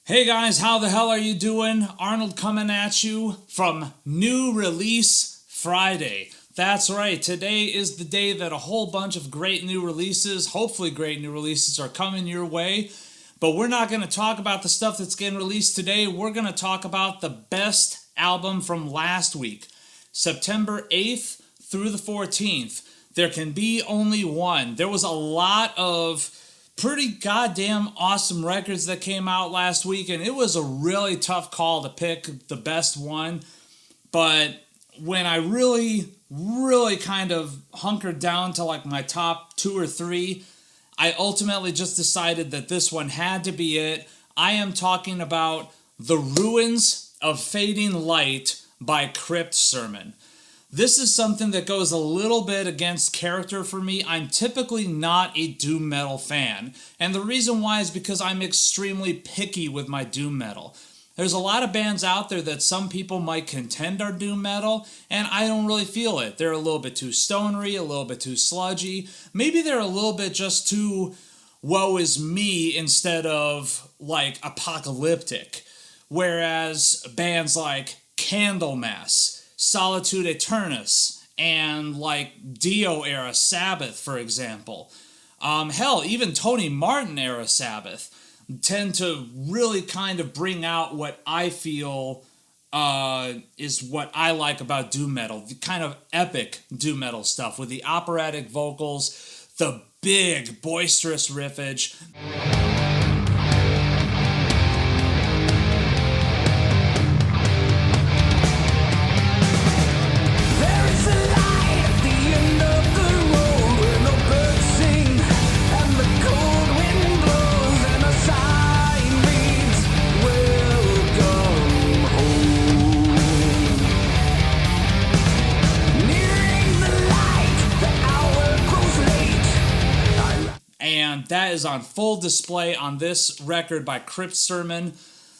Hey guys, how the hell are you doing? Arnold coming at you from New Release Friday. That's right, today is the day that a whole bunch of great new releases, hopefully great new releases, are coming your way. But we're not going to talk about the stuff that's getting released today. We're going to talk about the best album from last week, September 8th through the 14th. There can be only one. There was a lot of pretty goddamn awesome records that came out last week, and it was a really tough call to pick the best one. But when I really kind of hunkered down to like my top two or three, I ultimately just decided that this one had to be it. I am talking about The Ruins of Fading Light by Crypt Sermon. This is something that goes a little bit against character for me. I'm typically not a doom metal fan, and the reason why is because I'm extremely picky with my doom metal. There's a lot of bands out there that some people might contend are doom metal, and I don't really feel it. They're a little bit too stonery, a little bit too sludgy. Maybe they're a little bit just too woe is me instead of like apocalyptic. Whereas bands like Candlemass, Solitude Aeternus, and like Dio era Sabbath, for example. Hell, even Tony Martin era Sabbath tend to really kind of bring out what I feel is what I like about doom metal. The kind of epic doom metal stuff with the operatic vocals, the big boisterous riffage. And that is on full display on this record by Crypt Sermon.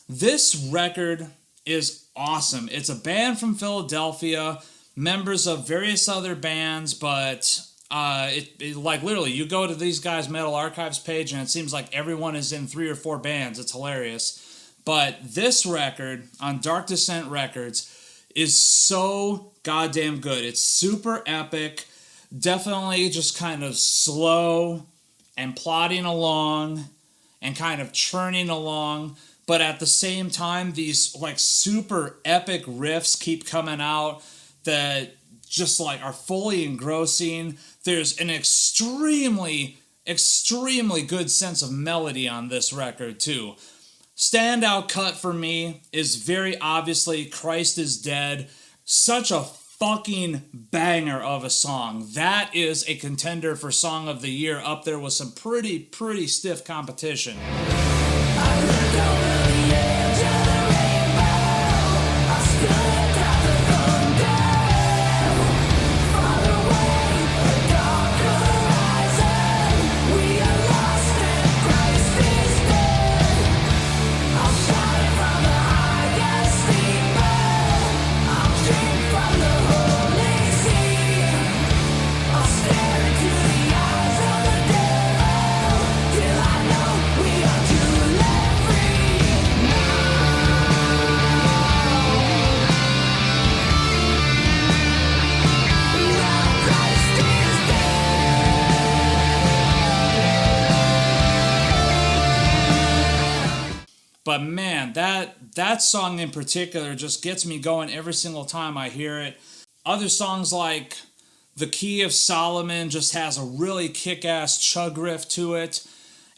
This record is awesome. It's a band from Philadelphia, members of various other bands, but like literally, you go to these guys' Metal Archives page and it seems like everyone is in 3 or 4 bands. It's hilarious. But this record on Dark Descent Records is so goddamn good. It's super epic, definitely just kind of slow and plodding along and kind of churning along, but at the same time these like super epic riffs keep coming out that just like are fully engrossing. There's an extremely good sense of melody on this record too. Standout cut for me is very obviously Christ is Dead. Such a fucking banger of a song. That is a contender for Song of the Year, up there with some pretty stiff competition. But man, that song in particular just gets me going every single time I hear it. Other songs like The Key of Solomon just has a really kick-ass chug riff to it.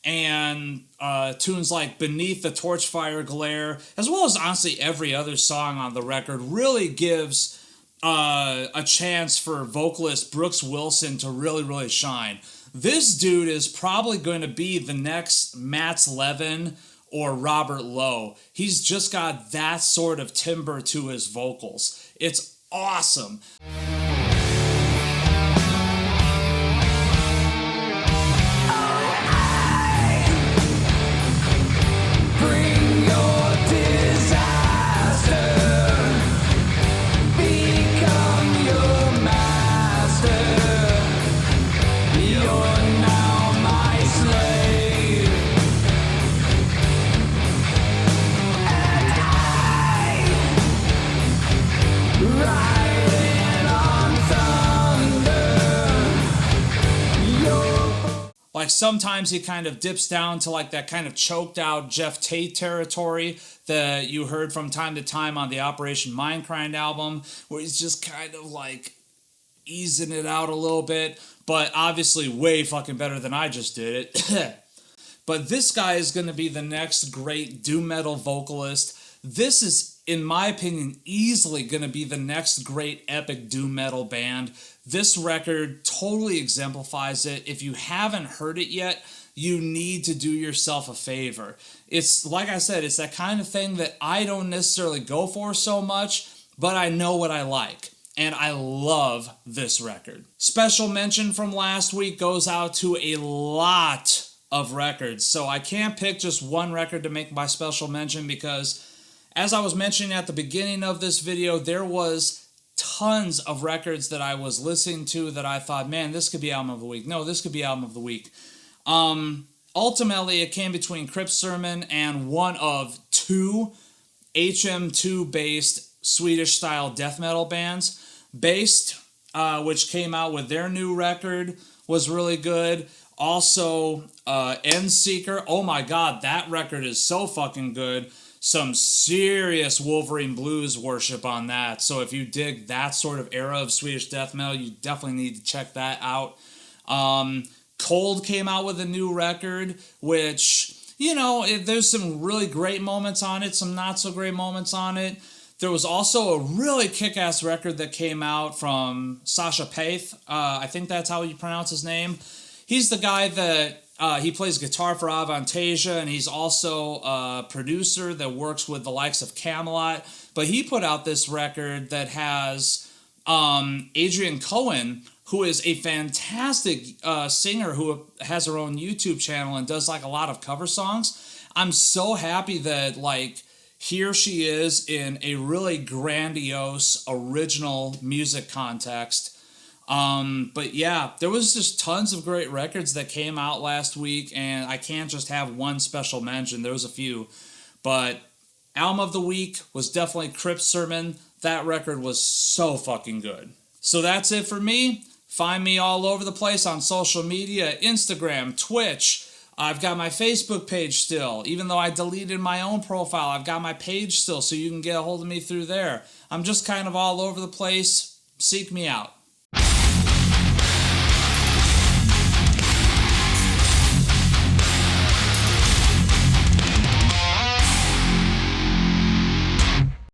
And tunes like Beneath the Torchfire Glare, as well as honestly every other song on the record, really gives a chance for vocalist Brooks Wilson to really shine. This dude is probably going to be the next Mats Levin or Robert Lowe. He's just got that sort of timbre to his vocals. It's awesome. Bring your disaster, become your master. You're now my slave. sometimes he kind of dips down to like that kind of choked out Jeff Tate territory that you heard from time to time on the Operation Mindcrime album, where he's just kind of like easing it out a little bit, but obviously way fucking better than I just did it. But this guy is going to be the next great doom metal vocalist. This is, in my opinion, easily going to be the next great epic doom metal band. This record totally exemplifies it. If you haven't heard it yet, you need to do yourself a favor. It's, like I said, it's that kind of thing that I don't necessarily go for so much, but I know what I like. And I love this record. Special mention from last week goes out to a lot of records. So I can't pick just one record to make my special mention because, as I was mentioning at the beginning of this video, there was tons of records that I was listening to that I thought, man, this could be album of the week. No, this could be album of the week. Ultimately, it came between Crypt Sermon and one of two HM2-based Swedish-style death metal bands. Based, which came out with their new record, was really good. Also, Endseeker. Oh my god, that record is so fucking good. Some serious Wolverine Blues worship on that. So if you dig that sort of era of Swedish death metal, you definitely need to check that out. Cold came out with a new record, which, you know, there's some really great moments on it, some not so great moments on it. There was also a really kick-ass record that came out from Sasha Paeth. I think that's how you pronounce his name. He's the guy that he plays guitar for Avantasia, and he's also a producer that works with the likes of Camelot. But he put out this record that has Adrian Cohen, who is a fantastic singer who has her own YouTube channel and does like a lot of cover songs. I'm so happy that like here she is in a really grandiose original music context. But yeah, there was just tons of great records that came out last week, and I can't just have one special mention. There was a few, but album of the week was definitely Crypt Sermon. That record was so fucking good. So that's it for me. Find me all over the place on social media, Instagram, Twitch. I've got my Facebook page still. Even though I deleted my own profile, I've got my page still, so you can get a hold of me through there. I'm just kind of all over the place. Seek me out.